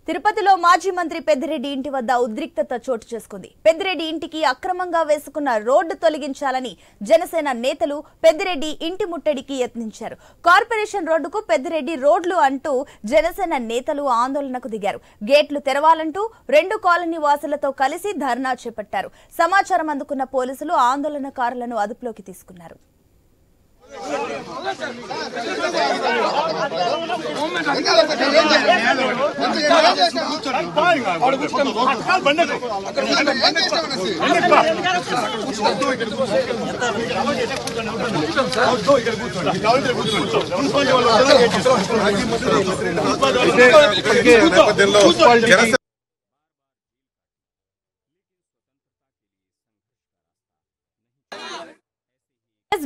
తిరుపతిలో మాజీ మంత్రి పెద్దిరెడ్డి ఇంటి వద్ద ఉద్రిక్తత చోటు చేసుకుంది. పెద్దిరెడ్డి ఇంటికి అక్రమంగా వేసుకున్న రోడ్డు తొలగించాలని జనసేన నేతలు పెద్దిరెడ్డి ఇంటి ముట్టడికి యత్నించారు. కార్పొరేషన్ రోడ్డుకు పెద్దిరెడ్డి రోడ్లు అంటూ జనసేన నేతలు ఆందోళనకు దిగారు. గేట్లు తెరవాలంటూ 2 కాలనీ వాసులతో కలిసి ధర్నా చేపట్టారు. సమాచారం అందుకున్న పోలీసులు ఆందోళనకారులను అదుపులోకి తీసుకున్నారు.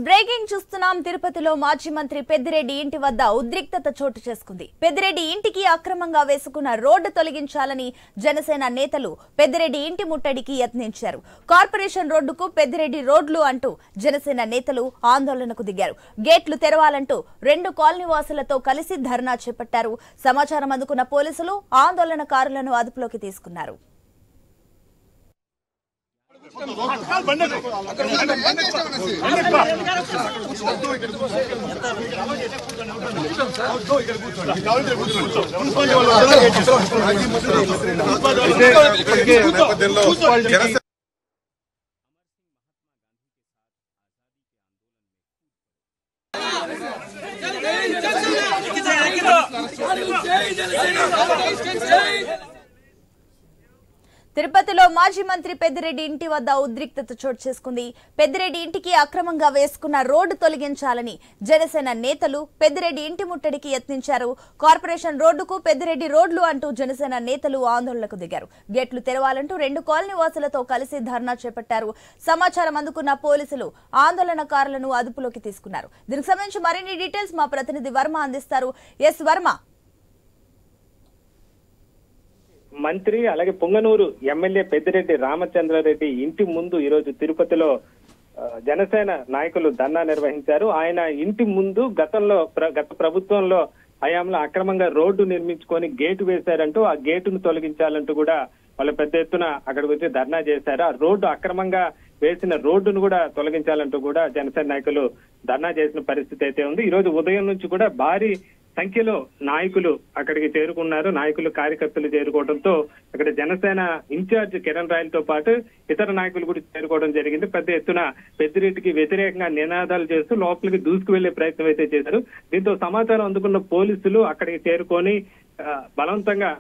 బ్రేకింగ్ చూస్తున్నాం. తిరుపతిలో మాజీ మంత్రి పెద్దిరెడ్డి ఇంటి వద్ద ఉద్రిక్తత చోటు చేసుకుంది. పెద్దిరెడ్డి ఇంటికి అక్రమంగా వేసుకున్న రోడ్డు తొలగించాలని జనసేన నేతలు పెద్దిరెడ్డి ఇంటి ముట్టడికి యత్నించారు. కార్పొరేషన్ రోడ్డుకు పెద్దిరెడ్డి రోడ్లు అంటూ జనసేన నేతలు ఆందోళనకు దిగారు. గేట్లు తెరవాలంటూ 2 కాలనీ వాసులతో కలిసి ధర్నా చేపట్టారు. సమాచారం అందుకున్న పోలీసులు ఆందోళనకారులను అదుపులోకి తీసుకున్నారు. తిరుపతిలో మాజీ మంత్రి పెద్దిరెడ్డి ఇంటి వద్ద ఉద్రిక్తత చోటు చేసుకుంది. పెద్దిరెడ్డి ఇంటికి అక్రమంగా వేసుకున్న రోడ్డు తొలగించాలని జనసేన నేతలు పెద్దిరెడ్డి ఇంటి ముట్టడికి యత్నించారు. కార్పొరేషన్ రోడ్డుకు పెద్దిరెడ్డి రోడ్లు అంటూ జనసేన నేతలు ఆందోళనకు దిగారు. గేట్లు తెరవాలంటూ 2 కాలనీ వాసులతో కలిసి ధర్నా చేపట్టారు. సమాచారం అందుకున్న పోలీసులు ఆందోళనకారులను అదుపులోకి తీసుకున్నారు. దీనికి సంబంధించి మరిన్ని డీటెయిల్స్ మా ప్రతినిధి వర్మ అందిస్తారు. ఎస్ వర్మ. మంత్రి అలాగే పొంగనూరు ఎమ్మెల్యే పెద్దిరెడ్డి రామచంద్రారెడ్డి ఇంటి ముందు ఈరోజు తిరుపతిలో జనసేన నాయకులు ధర్నా నిర్వహించారు. ఆయన ఇంటి ముందు గత ప్రభుత్వంలో హయాంలో అక్రమంగా రోడ్డు నిర్మించుకొని గేటు వేశారంటూ ఆ గేటును తొలగించాలంటూ కూడా వాళ్ళు పెద్ద ఎత్తున అక్కడికి వచ్చి ధర్నా చేశారు. ఆ రోడ్డు అక్రమంగా వేసిన రోడ్డును కూడా తొలగించాలంటూ కూడా జనసేన నాయకులు ధర్నా చేసిన పరిస్థితి అయితే ఉంది. ఈ రోజు ఉదయం నుంచి కూడా భారీ సంఖ్యలో నాయకులు అక్కడికి చేరుకున్నారు. నాయకులు కార్యకర్తలు చేరుకోవడంతో అక్కడ జనసేన ఇన్ఛార్జ్ కిరణ్ రాయలతో పాటు ఇతర నాయకులు కూడా చేరుకోవడం జరిగింది. పెద్ద ఎత్తున పెద్దిరెడ్డికి వ్యతిరేకంగా నినాదాలు చేస్తూ లోపలికి దూసుకు వెళ్లే ప్రయత్నం అయితే చేశారు. దీంతో సమాచారం అందుకున్న పోలీసులు అక్కడికి చేరుకొని బలవంతంగా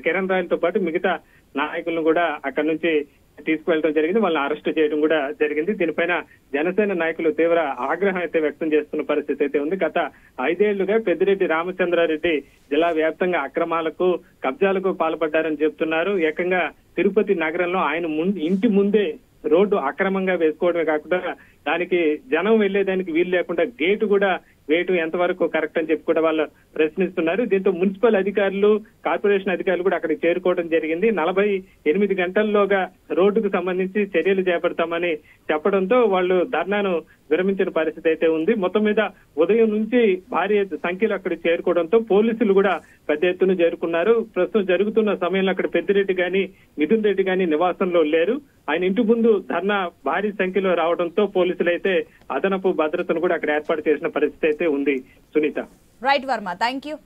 కిరణ్ రాయలతో పాటు మిగతా నాయకులను కూడా అక్కడి నుంచి తీసుకువెళ్ళడం జరిగింది. వాళ్ళని అరెస్ట్ చేయడం కూడా జరిగింది. దీనిపైన జనసేన నాయకులు తీవ్ర ఆగ్రహం అయితే వ్యక్తం చేస్తున్న పరిస్థితి అయితే ఉంది. గత 5 ఏళ్లుగా పెద్దిరెడ్డి రామచంద్రారెడ్డి జిల్లా వ్యాప్తంగా అక్రమాలకు కబ్జాలకు పాల్పడ్డారని చెప్తున్నారు. ఏకంగా తిరుపతి నగరంలో ఆయన ఇంటి ముందే రోడ్డు అక్రమంగా వేసుకోవడమే కాకుండా దానికి జనం వెళ్లేదానికి వీలు లేకుండా గేటు కూడా వేటు ఎంతవరకు కరెక్ట్ అని చెప్పి కూడా వాళ్ళు ప్రశ్నిస్తున్నారు. దీంతో మున్సిపల్ అధికారులు కార్పొరేషన్ అధికారులు కూడా అక్కడికి చేరుకోవడం జరిగింది. 48 గంటల్లోగా రోడ్డుకు సంబంధించి చర్యలు చేపడతామని చెప్పడంతో వాళ్ళు ధర్నాను విరమించిన పరిస్థితి అయితే ఉంది. మొత్తం మీద ఉదయం నుంచి భారీ సంఖ్యలో అక్కడ చేరుకోవడంతో పోలీసులు కూడా పెద్ద ఎత్తున చేరుకున్నారు. ప్రస్తుతం జరుగుతున్న సమయంలో అక్కడ పెద్దిరెడ్డి గాని మిథున్ రెడ్డి గాని నివాసంలో లేరు. ఆయన ఇంటి ముందు ధర్నా భారీ సంఖ్యలో రావడంతో పోలీసులు అయితే అదనపు భద్రతను కూడా అక్కడ ఏర్పాటు చేసిన పరిస్థితి అయితే ఉంది. Sunitha. Right Varma, thank you.